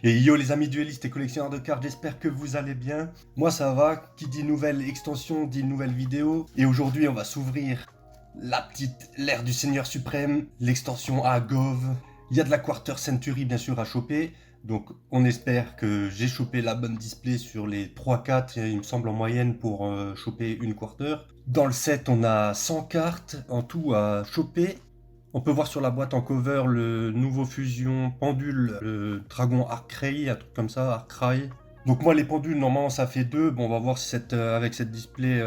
Et yo les amis duellistes et collectionneurs de cartes, j'espère que vous allez bien. Moi ça va, qui dit nouvelle extension dit nouvelle vidéo. Et aujourd'hui on va s'ouvrir l'ère du Seigneur suprême, l'extension à Gov. Il y a de la Quarter Century bien sûr à choper. Donc on espère que j'ai chopé la bonne display sur les 3-4, il me semble en moyenne pour choper une Quarter. Dans le set on a 100 cartes en tout à choper. On peut voir sur la boîte en cover le nouveau fusion pendule, le dragon Arcray, un truc comme ça, Arcray. Donc moi les pendules normalement ça fait 2, bon on va voir si avec cette display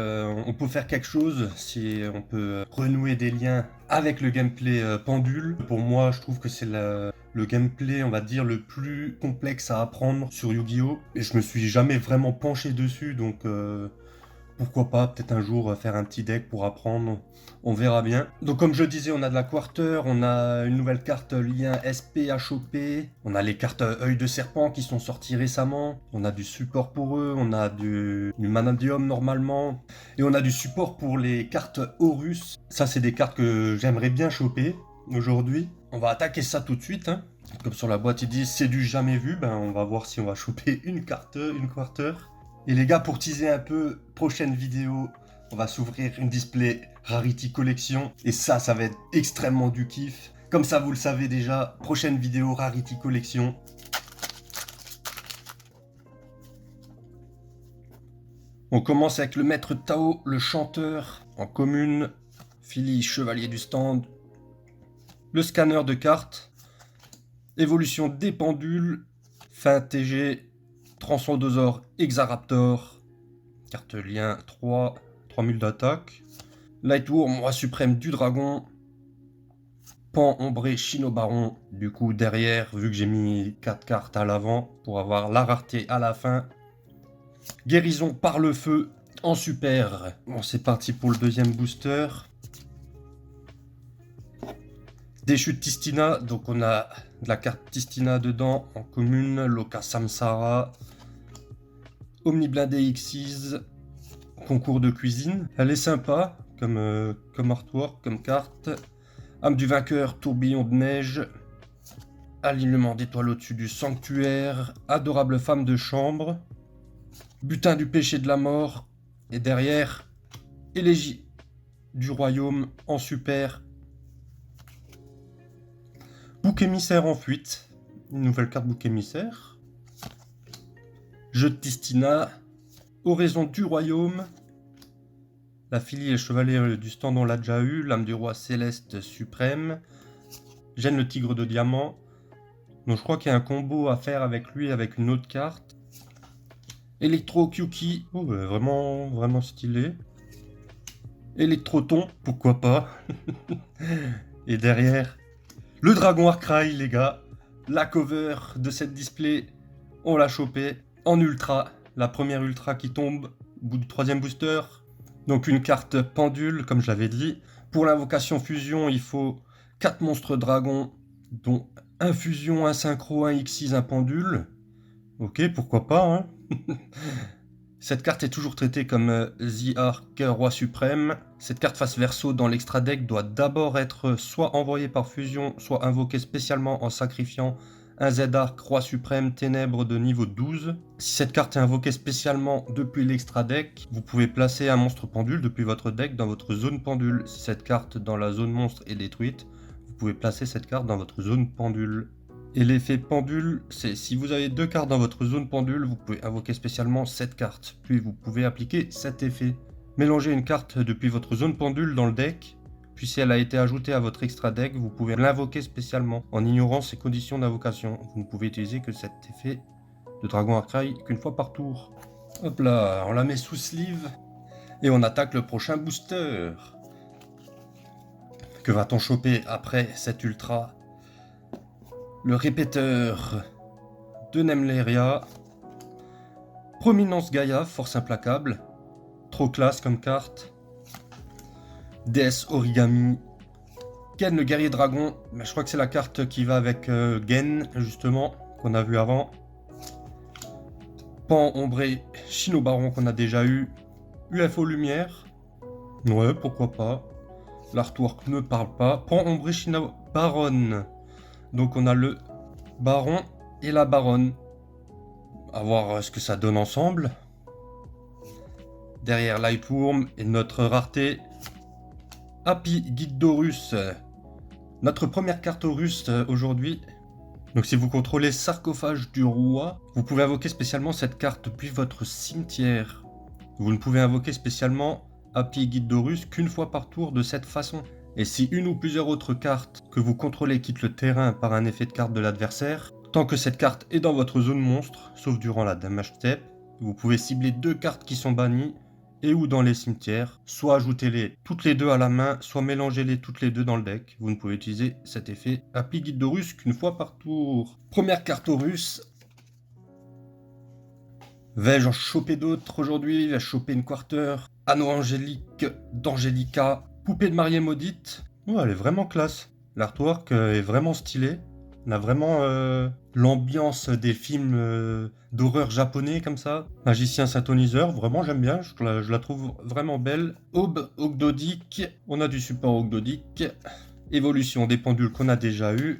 on peut faire quelque chose, si on peut renouer des liens avec le gameplay pendule. Pour moi je trouve que c'est le gameplay on va dire le plus complexe à apprendre sur Yu-Gi-Oh! Et je me suis jamais vraiment penché dessus donc pourquoi pas, peut-être un jour faire un petit deck pour apprendre, on verra bien. Donc comme je disais, on a de la Quarter, on a une nouvelle carte lien SP à choper, on a les cartes œil de serpent qui sont sorties récemment, on a du support pour eux, on a du Manadium normalement, et on a du support pour les cartes Horus. Ça c'est des cartes que j'aimerais bien choper aujourd'hui. On va attaquer ça tout de suite, hein. Comme sur la boîte ils disent c'est du jamais vu, ben on va voir si on va choper une carte, une Quarter. Et les gars, pour teaser un peu, prochaine vidéo, on va s'ouvrir une display Rarity Collection. Et ça va être extrêmement du kiff. Comme ça, vous le savez déjà, prochaine vidéo Rarity Collection. On commence avec le maître Tao, le chanteur, en commune. Philly, chevalier du stand. Le scanner de cartes. Évolution des pendules. Fin TG. Transcendosaure Exaraptor, carte lien 3, 3000 d'attaque. Lightworm, roi suprême du dragon. Pan ombré Chinobaron, du coup derrière, vu que j'ai mis 4 cartes à l'avant, pour avoir la rareté à la fin. Guérison par le feu, en super. Bon, c'est parti pour le deuxième booster. Déchu de Tistina, donc on a de la carte Tistina dedans, en commune, Loka Samsara. Omniblindé Xyz, concours de cuisine. Elle est sympa comme artwork, comme carte. Âme du vainqueur, tourbillon de neige. Alignement d'étoiles au-dessus du sanctuaire. Adorable femme de chambre. Butin du péché de la mort. Et derrière, élégie du royaume en super. Bouc émissaire en fuite. Une nouvelle carte bouc émissaire. Jeu de Tistina, Oraison du royaume, la Philly et le chevalier du stand on l'a déjà eu, l'âme du roi céleste suprême, Gêne le tigre de diamant, donc je crois qu'il y a un combo à faire avec lui avec une autre carte, Electro Kyuki, oh, bah, vraiment stylé, Electroton, pourquoi pas, et derrière, le dragon Arcray les gars, la cover de cette display, on l'a chopé. En ultra, la première ultra qui tombe au bout du troisième booster. Donc une carte pendule, comme je l'avais dit. Pour l'invocation fusion, il faut 4 monstres dragons, dont un fusion, un synchro, un X6, un pendule. Ok, pourquoi pas, hein. Cette carte est toujours traitée comme The Arc Roi Suprême. Cette carte face verso dans l'extra deck doit d'abord être soit envoyée par fusion, soit invoquée spécialement en sacrifiant un Z-Arc Roi Suprême Ténèbres de niveau 12. Si cette carte est invoquée spécialement depuis l'extra deck, vous pouvez placer un monstre pendule depuis votre deck dans votre zone pendule. Si cette carte dans la zone monstre est détruite, vous pouvez placer cette carte dans votre zone pendule. Et l'effet pendule, c'est si vous avez 2 cartes dans votre zone pendule, vous pouvez invoquer spécialement cette carte, puis vous pouvez appliquer cet effet. Mélangez une carte depuis votre zone pendule dans le deck, puis si elle a été ajoutée à votre extra deck, vous pouvez l'invoquer spécialement, en ignorant ses conditions d'invocation. Vous ne pouvez utiliser que cet effet de Dragon Arcray qu'une fois par tour. Hop là, on la met sous sleeve, et on attaque le prochain booster. Que va-t-on choper après cette ultra ? Le répéteur de Nemleria. Prominence Gaïa, force implacable. Trop classe comme carte. Déesse Origami. Gen le guerrier dragon. Mais je crois que c'est la carte qui va avec Gen, justement, qu'on a vu avant. Pan ombré Chinobaron qu'on a déjà eu. UFO lumière. Ouais, pourquoi pas. L'artwork ne parle pas. Pan ombré Chinobaron. Donc on a le baron et la baronne. À voir ce que ça donne ensemble. Derrière Lightworm et notre rareté Happy Guidorus. Notre première carte russe aujourd'hui. Donc si vous contrôlez Sarcophage du Roi, vous pouvez invoquer spécialement cette carte depuis votre cimetière. Vous ne pouvez invoquer spécialement Happy Guidorus qu'une fois par tour de cette façon. Et si une ou plusieurs autres cartes que vous contrôlez quittent le terrain par un effet de carte de l'adversaire, tant que cette carte est dans votre zone monstre, sauf durant la damage step, vous pouvez cibler 2 cartes qui sont bannies et ou dans les cimetières, soit ajoutez-les toutes les deux à la main, soit mélangez-les toutes les deux dans le deck. Vous ne pouvez utiliser cet effet Happy Guidorus qu'une fois par tour. Première carte russe. Vais-je en choper d'autres aujourd'hui? Vais-je choper une quarter? Anneau angélique d'Angelica. Poupée de mariée maudite. Ouais, elle est vraiment classe. L'artwork est vraiment stylé. On a vraiment l'ambiance des films d'horreur japonais comme ça. Magicien synthoniseur, vraiment j'aime bien, je la trouve vraiment belle. Aube Ogdodic, on a du support Ogdodic. Évolution des pendules qu'on a déjà eu.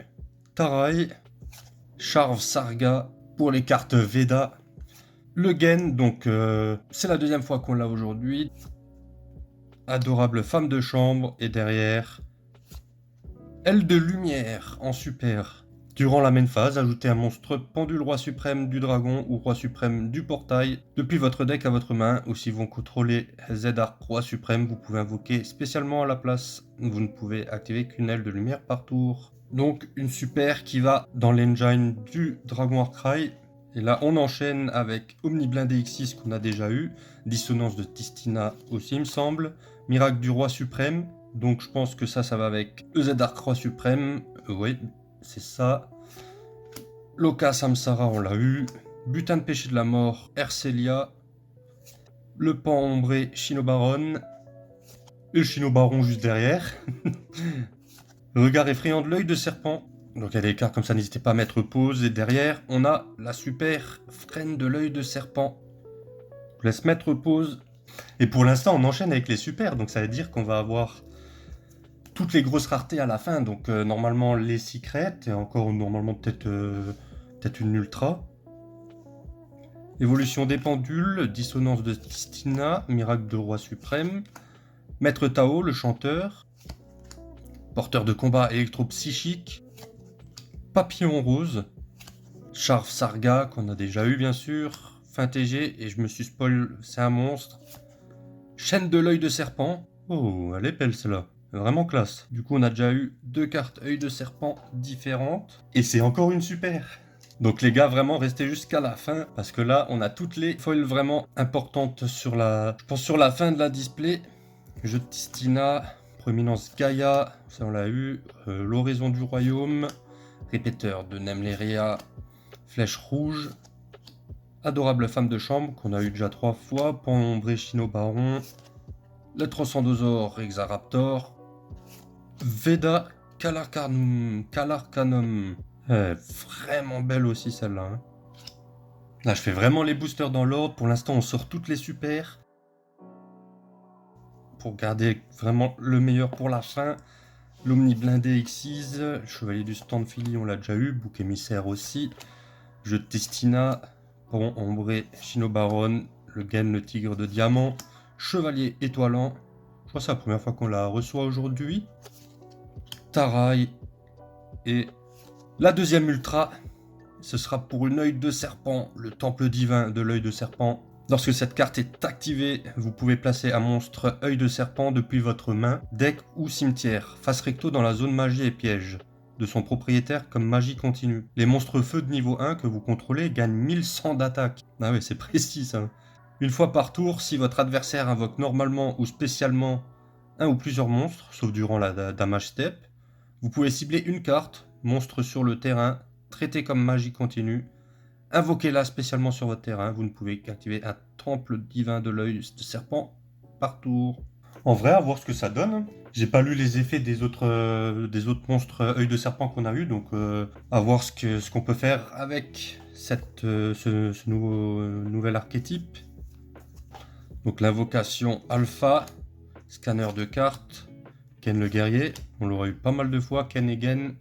Tarai. Charve Sarga pour les cartes Veda. Le Gen, donc c'est la deuxième fois qu'on l'a aujourd'hui. Adorable femme de chambre et derrière aile de lumière en super. Durant la main phase, ajoutez un monstre pendule roi suprême du dragon ou roi suprême du portail depuis votre deck à votre main, ou si vous contrôlez Z-Arc roi suprême, vous pouvez invoquer spécialement à la place. Vous ne pouvez activer qu'une aile de lumière par tour. Donc une super qui va dans l'engine du dragon Warcry. Et là on enchaîne avec Omni Blindé X6 qu'on a déjà eu, Dissonance de Tistina aussi il me semble, Miracle du roi suprême, donc je pense que ça va avec EZ-Arc roi suprême, oui c'est ça. Loka Samsara on l'a eu, Butin de péché de la mort, Ercelia, le pan ombré Shinobaron, et le Shinobaron juste derrière. Regard effrayant de l'œil de serpent. Donc il y a des cartes comme ça, n'hésitez pas à mettre pause. Et derrière, on a la super frêne de l'œil de serpent. Je vous laisse mettre pause. Et pour l'instant, on enchaîne avec les super. Donc ça veut dire qu'on va avoir toutes les grosses raretés à la fin. Donc normalement les secrets. Et encore normalement peut-être une ultra. Évolution des pendules. Dissonance de Tistina. Miracle de roi suprême. Maître Tao, le chanteur. Porteur de combat électro-psychique. Papillon rose, Charve Sarga qu'on a déjà eu bien sûr, fin TG et je me suis spoil, c'est un monstre. Chaîne de l'œil de serpent, oh elle est belle celle-là, vraiment classe. Du coup on a déjà eu 2 cartes œil de serpent différentes et c'est encore une super. Donc les gars vraiment restez jusqu'à la fin parce que là on a toutes les foils vraiment importantes sur la, je pense sur la fin de la display. Jeu de Tistina, Prominence Gaïa, ça on l'a eu, l'horizon du royaume. Répéteur de Nemleria, Flèche rouge, Adorable femme de chambre qu'on a eu déjà 3 fois, Pan ombré Shinobaron, le Transcendosaure Exaraptor, Veda Calarcanum, vraiment belle aussi celle-là. Hein. Là je fais vraiment les boosters dans l'ordre, pour l'instant on sort toutes les super, pour garder vraiment le meilleur pour la fin. L'Omni Blindé X6, le Chevalier du Stanfili, on l'a déjà eu, Bouc émissaire aussi, Jeu de Testina, Pont ombré Shinobaron, le Gen, le Tigre de Diamant, Chevalier étoilant, je crois que c'est la première fois qu'on la reçoit aujourd'hui, Tarai, et la deuxième ultra, ce sera pour une œil de serpent, le Temple divin de l'œil de serpent. Lorsque cette carte est activée, vous pouvez placer un monstre œil de serpent depuis votre main, deck ou cimetière, face recto dans la zone magie et piège, de son propriétaire comme magie continue. Les monstres feu de niveau 1 que vous contrôlez gagnent 1100 d'attaque. Ah ouais, c'est précis ça. Une fois par tour, si votre adversaire invoque normalement ou spécialement un ou plusieurs monstres, sauf durant la damage step, vous pouvez cibler une carte, monstre sur le terrain, traité comme magie continue, invoquez-la spécialement sur votre terrain, vous ne pouvez qu'activer un temple divin de l'œil de serpent par tour. En vrai, à voir ce que ça donne. J'ai pas lu les effets des autres monstres œil de serpent qu'on a eu, donc à voir ce qu'on peut faire avec ce nouvel archétype. Donc l'invocation alpha, scanner de cartes, Ken le guerrier, on l'aura eu pas mal de fois, Ken et Gen.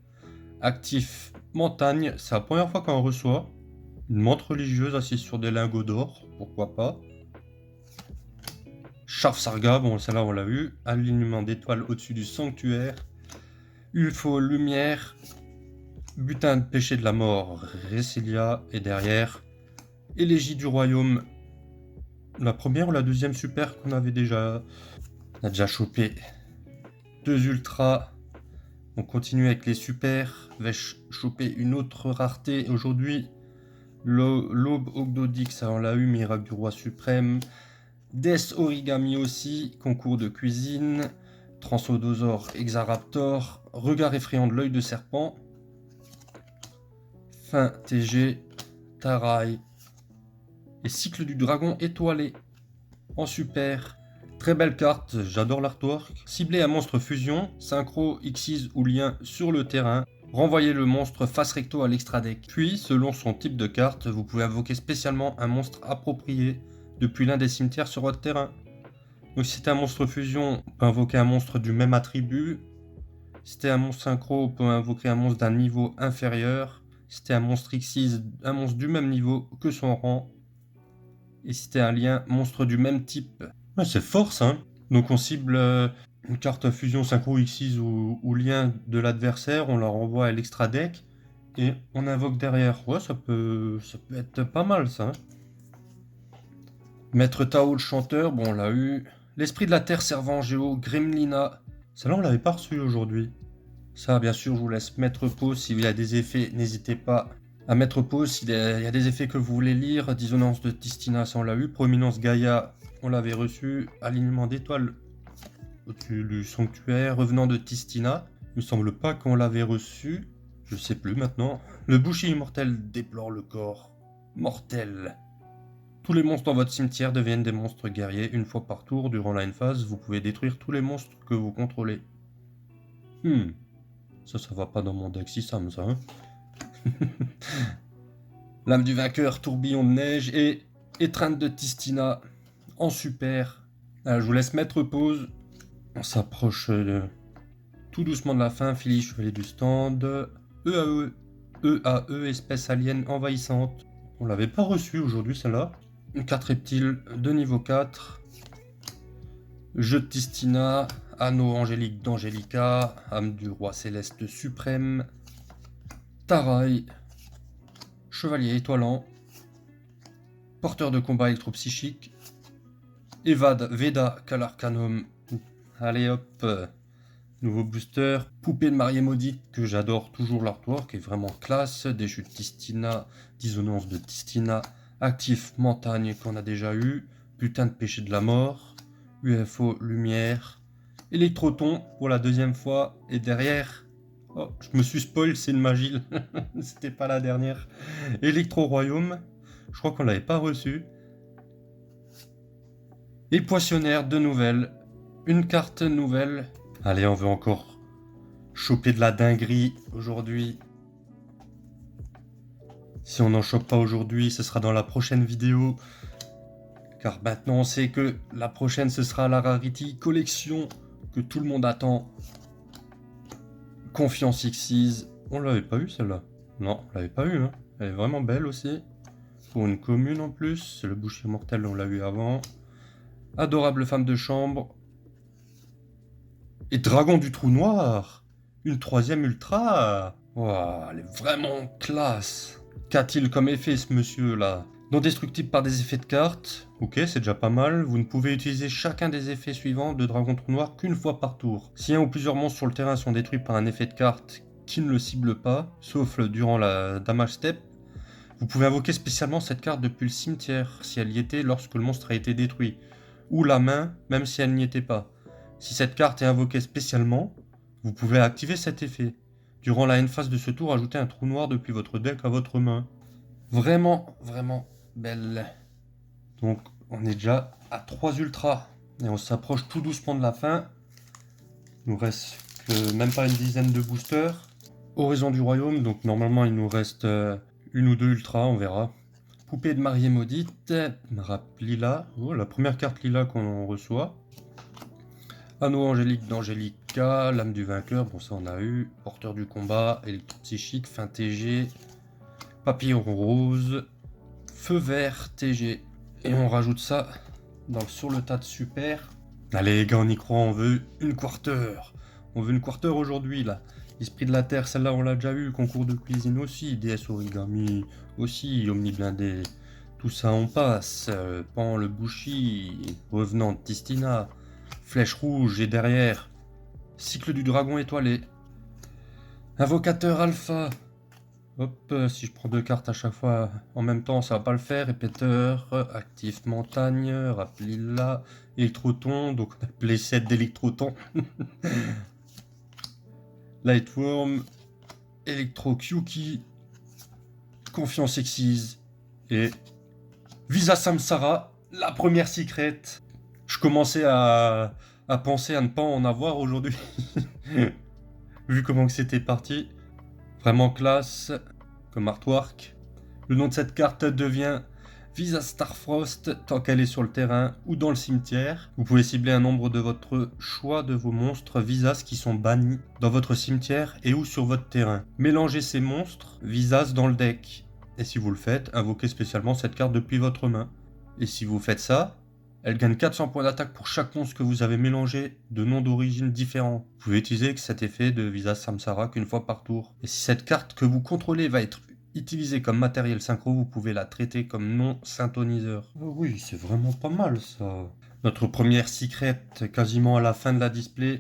Actif montagne, c'est la première fois qu'on reçoit. Une menthe religieuse assise sur des lingots d'or, pourquoi pas. Charf Sarga, bon celle-là on l'a eu. Alignement d'étoiles au-dessus du sanctuaire. UFO lumière. Butin de péché de la mort, Ressilia. Et derrière, Élégie du royaume. La première ou la deuxième super qu'on avait déjà. On a déjà chopé 2 ultras. On continue avec les super. Vais-je choper une autre rareté aujourd'hui? L'aube Ogdodix, ça on l'a eu. Miracle du roi suprême. Death Origami aussi. Concours de cuisine. Transodosor Exaraptor. Regard effrayant de l'œil de serpent. Fin TG. Tarai. Et cycle du dragon étoilé. En super. Très belle carte, j'adore l'artwork. Ciblez un monstre fusion, synchro, Xyz ou lien sur le terrain. Renvoyez le monstre face recto à l'extra deck. Puis, selon son type de carte, vous pouvez invoquer spécialement un monstre approprié depuis l'un des cimetières sur votre terrain. Donc si c'était un monstre fusion, on peut invoquer un monstre du même attribut. Si c'était un monstre synchro, on peut invoquer un monstre d'un niveau inférieur. Si c'était un monstre Xyz, un monstre du même niveau que son rang. Et si c'était un lien, monstre du même type. Ouais, c'est force, hein. Donc on cible une carte fusion synchro Xyz ou lien de l'adversaire, on la renvoie à l'extra deck et on invoque derrière. Ouais, ça peut être pas mal ça. Hein. Maître Tao le chanteur, bon on l'a eu. L'esprit de la terre servant Géo, Gremlina. Celle-là on l'avait pas reçu aujourd'hui. Ça bien sûr je vous laisse mettre pause, s'il y a des effets n'hésitez pas à mettre pause, s'il y a des effets que vous voulez lire. Dissonance de Tistina, ça on l'a eu. Proéminence Gaïa, on l'avait reçu. Alignement d'étoiles au-dessus du sanctuaire. Revenant de Tistina, il me semble pas qu'on l'avait reçu. Je sais plus maintenant. Le boucher immortel déplore le corps. Mortel. Tous les monstres dans votre cimetière deviennent des monstres guerriers. Une fois par tour, durant la phase, vous pouvez détruire tous les monstres que vous contrôlez. Ça va pas dans mon deck si ça, hein. Lame du vainqueur, tourbillon de neige et étreinte de Tistina en super. Alors, je vous laisse mettre pause. On s'approche tout doucement de la fin. Philly, chevalier du stand. EAE, espèce alien envahissante. On l'avait pas reçu aujourd'hui celle-là. Une carte reptile de niveau 4. Jeu de Tistina. Anneau angélique d'Angelica. Âme du roi céleste suprême. Tarai. Chevalier étoilant. Porteur de combat électropsychique. Evad Veda Calarcanum. Allez hop. Nouveau booster. Poupée de mariée maudite que j'adore toujours l'artwork. Est vraiment classe. Déchu de Tistina. Dissonance de Tistina. Actif montagne qu'on a déjà eu. Butin de péché de la mort. UFO lumière. Électroton pour la deuxième fois. Et derrière... Oh, je me suis spoil, c'est une magie. C'était pas la dernière. Electro Royaume. Je crois qu'on l'avait pas reçu. Et Poissonnaire de nouvelles. Une carte nouvelle. Allez, on veut encore choper de la dinguerie aujourd'hui. Si on n'en chope pas aujourd'hui, ce sera dans la prochaine vidéo. Car maintenant, on sait que la prochaine, ce sera la Rarity Collection que tout le monde attend. Confiance Xyz. On l'avait pas eu celle-là. Non, on l'avait pas eu. Hein. Elle est vraiment belle aussi. Pour une commune en plus. C'est le boucher mortel, on l'a eu avant. Adorable femme de chambre. Et Dragon du trou noir. Une troisième ultra. Wow, elle est vraiment classe. Qu'a-t-il comme effet ce monsieur là? Non destructible par des effets de cartes. Ok, c'est déjà pas mal. Vous ne pouvez utiliser chacun des effets suivants de Dragon Trou Noir qu'une fois par tour. Si un ou plusieurs monstres sur le terrain sont détruits par un effet de carte qui ne le cible pas, sauf durant la damage step, vous pouvez invoquer spécialement cette carte depuis le cimetière si elle y était lorsque le monstre a été détruit, ou la main même si elle n'y était pas. Si cette carte est invoquée spécialement, vous pouvez activer cet effet. Durant la phase de ce tour, ajoutez un trou noir depuis votre deck à votre main. Vraiment, vraiment belle. Donc on est déjà à 3 ultras et on s'approche tout doucement de la fin. Il nous reste que même pas une dizaine de boosters. Horizon du royaume, donc normalement il nous reste une ou deux ultras, on verra. Poupée de mariée maudite, Rap lila, oh, la première carte lila qu'on reçoit. Anneau angélique d'Angelica, lame du vainqueur, bon ça on a eu. Porteur du combat, électropsychique, fin TG. Papillon rose, Feu vert TG. Et on rajoute ça sur le tas de super. Allez les gars, on y croit, on veut une quarter. On veut une quarter aujourd'hui là. Esprit de la Terre, celle-là on l'a déjà eu. Concours de cuisine aussi. DS Origami aussi. Omni blindé. Tout ça on passe. Pan le Bushi. Revenant de Tistina. Flèche rouge et derrière. Cycle du dragon étoilé. Invocateur alpha. Hop, si je prends 2 cartes à chaque fois en même temps, ça va pas le faire. Répéteur, actif montagne, Raplila, électroton, donc on a les 7 d'électroton. Lightworm, Electro Kyuki, Confiance Exise et Visa Samsara, la première secret. Je commençais à penser à ne pas en avoir aujourd'hui. Vu comment que c'était parti. Vraiment classe, comme artwork. Le nom de cette carte devient Visa Starfrost tant qu'elle est sur le terrain ou dans le cimetière. Vous pouvez cibler un nombre de votre choix de vos monstres Visas qui sont bannis dans votre cimetière et ou sur votre terrain. Mélangez ces monstres Visas dans le deck. Et si vous le faites, invoquez spécialement cette carte depuis votre main. Et si vous faites ça, elle gagne 400 points d'attaque pour chaque monstre que vous avez mélangé de noms d'origine différents. Vous pouvez utiliser cet effet de Visa Samsara qu'une fois par tour. Et si cette carte que vous contrôlez va être utilisée comme matériel synchro, vous pouvez la traiter comme non synthoniseur. Oh oui, c'est vraiment pas mal ça. Notre première secret quasiment à la fin de la display.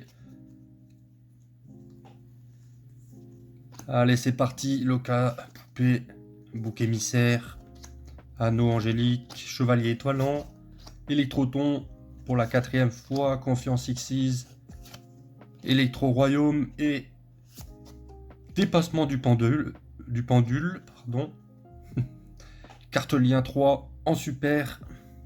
Allez, c'est parti. Loca, poupée, bouc émissaire, anneau angélique, chevalier étoilant. Électroton pour la 4e fois, Confiance Xyz, Électro Royaume et dépassement du pendule, pardon. Carte lien 3 en super,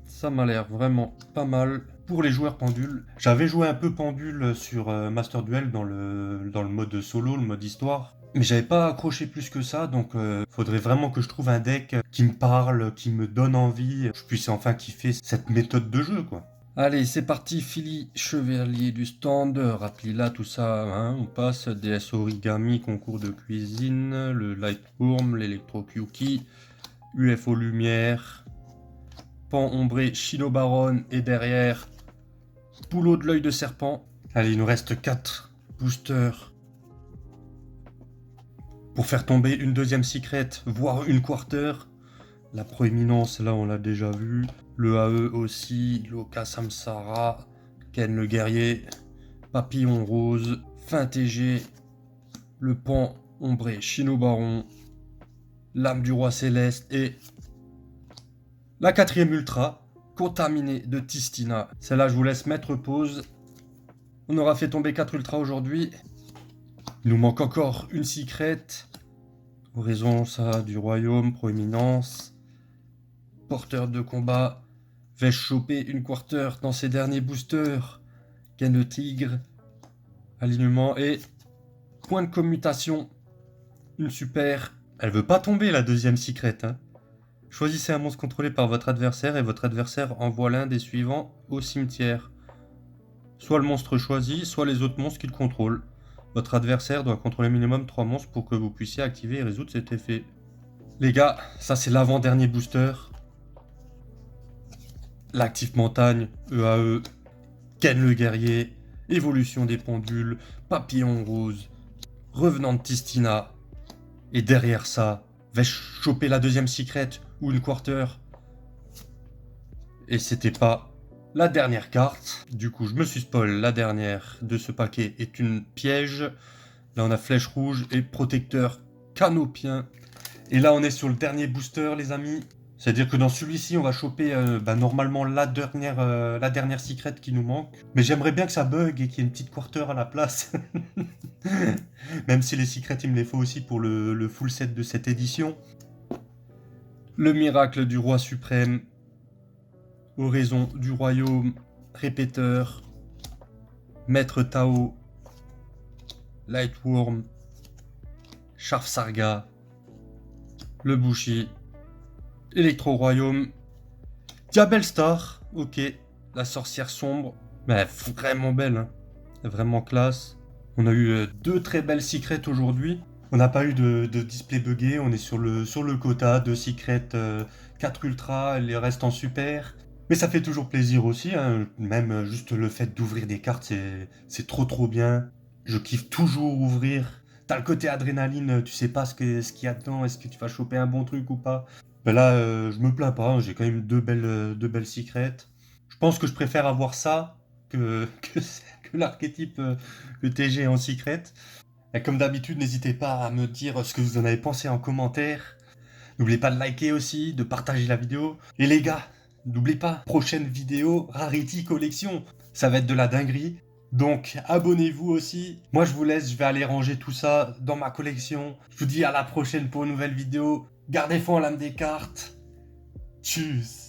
ça m'a l'air vraiment pas mal pour les joueurs pendule. J'avais joué un peu pendule sur Master Duel dans le mode solo, le mode histoire. Mais j'avais pas accroché plus que ça, donc faudrait vraiment que je trouve un deck qui me parle, qui me donne envie, que je puisse enfin kiffer cette méthode de jeu, quoi. Allez, c'est parti, Philly, chevalier du stand, Raplila, tout ça, hein, on passe, DS Origami, concours de cuisine, le Lightworm, l'Electro Kyuki, UFO Lumière, Pan ombré, Shino Baron, et derrière, Poulot de l'œil de serpent. Allez, il nous reste 4 boosters. Pour faire tomber une deuxième secret, voire une quarter. La proéminence, là, on l'a déjà vu. Le AE aussi, Loka Samsara, Ken le guerrier, Papillon rose, Fin TG, le Pan ombré, Shino Baron, L'âme du roi céleste et la 4e ultra, contaminée de Tistina. Celle-là, je vous laisse mettre pause. On aura fait tomber 4 ultras aujourd'hui. Il nous manque encore une secret. Oraison, ça, du royaume, proéminence. Porteur de combat. Vais-je choper une quarter dans ses derniers boosters? Gain de tigre. Alignement et point de commutation. Une super. Elle veut pas tomber la deuxième secret, hein. Choisissez un monstre contrôlé par votre adversaire et votre adversaire envoie l'un des suivants au cimetière. Soit le monstre choisi, soit les autres monstres qu'il contrôle. Votre adversaire doit contrôler minimum 3 monstres pour que vous puissiez activer et résoudre cet effet. Les gars, ça c'est l'avant-dernier booster. L'actif montagne, EAE, Ken le guerrier, évolution des pendules, papillon rose, revenant de Tistina. Et derrière ça, vais-je choper la deuxième secret ou une quarter? Et c'était pas la dernière carte. Du coup, je me suis spoil. La dernière de ce paquet est une piège. Là, on a flèche rouge et protecteur canopien. Et là, on est sur le dernier booster, les amis. C'est-à-dire que dans celui-ci, on va choper normalement la dernière secret qui nous manque. Mais j'aimerais bien que ça bug et qu'il y ait une petite quarter à la place. Même si les secrets, il me les faut aussi pour le full set de cette édition. Le miracle du roi suprême. Oraison du royaume. Répéteur. Maître Tao. Lightworm. Sharf Sarga. Le Bushi. Electro Royaume. Diabel Star. Ok. La sorcière sombre. Mais vraiment belle. Hein. Vraiment classe. On a eu 2 très belles secrets aujourd'hui. On n'a pas eu de display buggé, on est sur le quota de Secret 4 Ultra, les restent en super. Mais ça fait toujours plaisir aussi, hein. Même juste le fait d'ouvrir des cartes, c'est trop bien. Je kiffe toujours ouvrir. T'as le côté adrénaline, tu sais pas ce qu'il y a dedans, est-ce que tu vas choper un bon truc ou pas. Ben là, je me plains pas, hein, j'ai quand même deux belles secrets. Je pense que je préfère avoir ça que, que l'archétype que TG en secret. Et comme d'habitude, n'hésitez pas à me dire ce que vous en avez pensé en commentaire. N'oubliez pas de liker aussi, de partager la vidéo. Et les gars, n'oubliez pas, prochaine vidéo, Rarity Collection. Ça va être de la dinguerie. Donc abonnez-vous aussi. Moi je vous laisse, je vais aller ranger tout ça dans ma collection. Je vous dis à la prochaine pour une nouvelle vidéo. Gardez fond à l'âme des cartes. Tchuss.